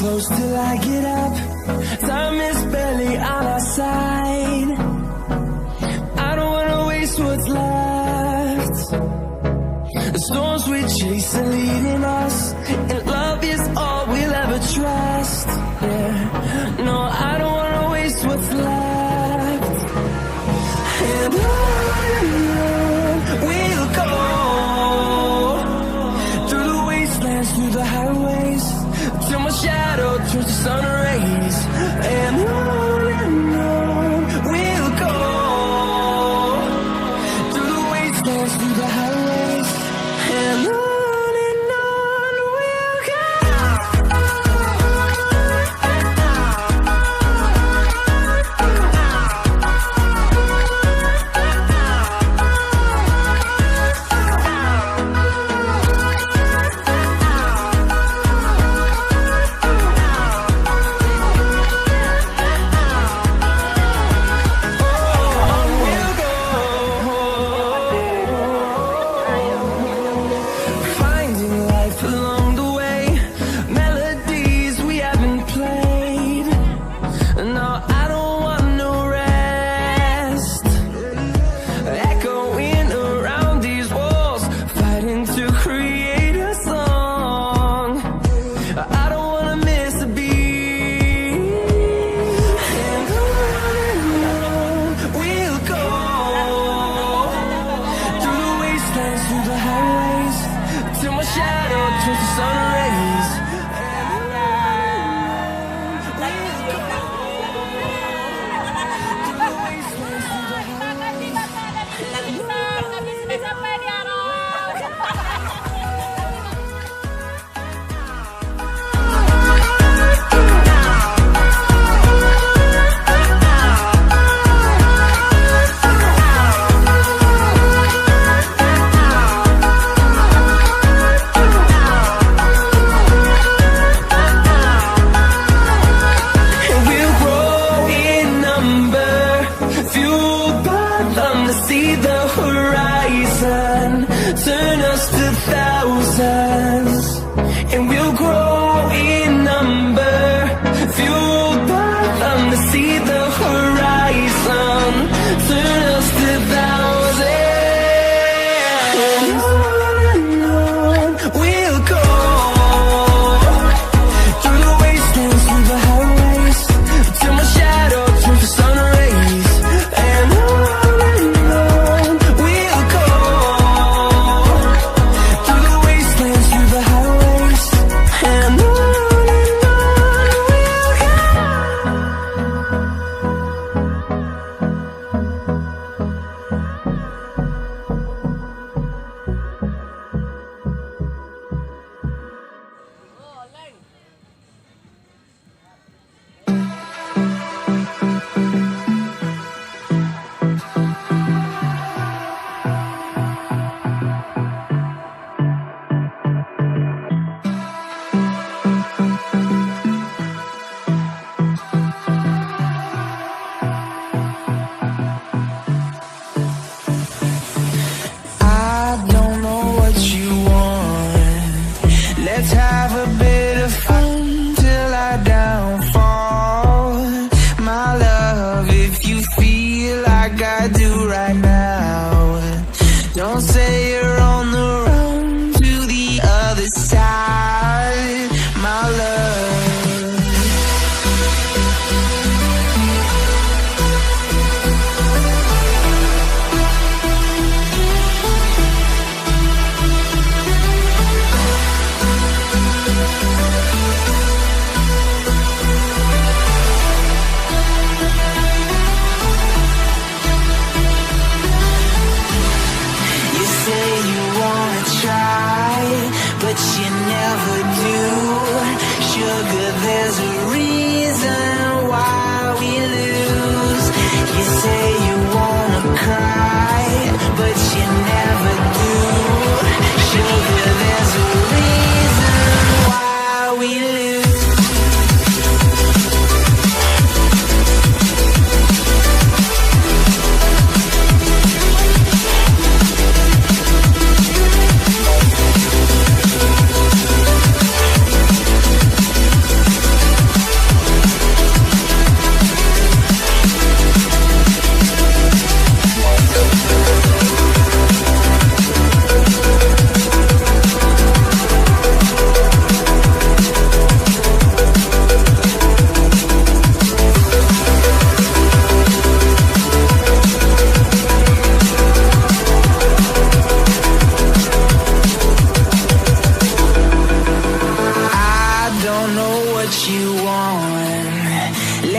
close till I get up. Time is barely on our side. I don't wanna waste what's left. The storms we chase are leading us, and love is all we'll ever trust. Yeah, no, I don't wanna waste what's left. And on we'll go, through the wastelands, through the highways, till my shadow turns to sun rays. And on we'll go, through the wastelands, through the highways, and on we'll go. Finding life along the way, melodies we haven't played. No, I don't want no rest. Echoing around these walls, fighting to create a song. I don't wanna miss a beat. And on we'll go, through the wastelands, through the highways, till my shadow turns to sun rays. Sampai di Harau. And we'll grow in number, fueled by them to see the horizon, turn us to thousands. And we'll grow in number, fueled by them to see the horizon, turn us to thousands. And on we'll go, through the wastelands, through the highways, till my shadow turns to sun rays. And on we'll go, through the wastelands, through the highways, and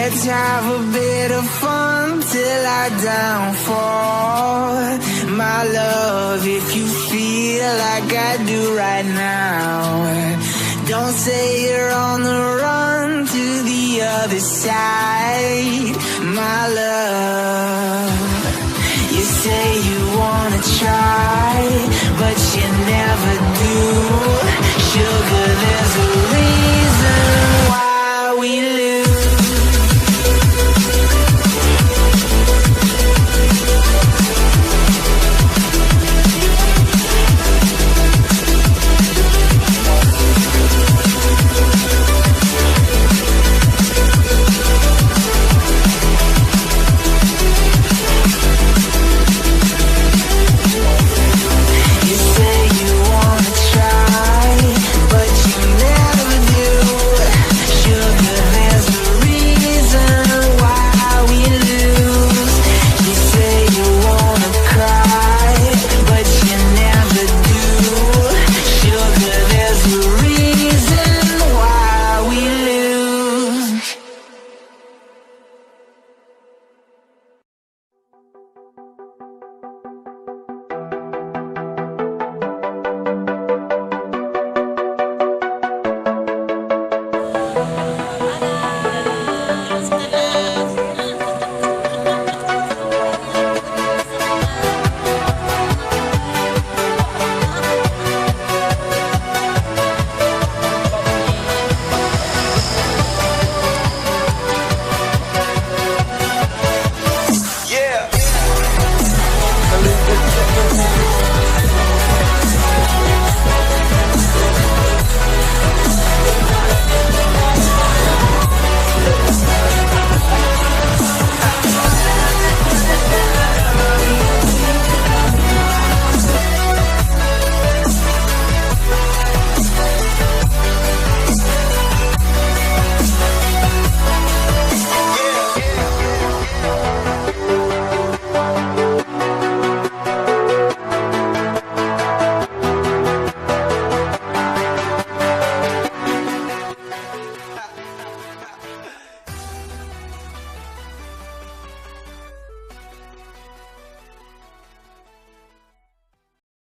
Let's have a bit of fun till I downfall. My love, if you feel like I do right now, don't say you're on the run to the other side. My love, you say you wanna try, but you never do.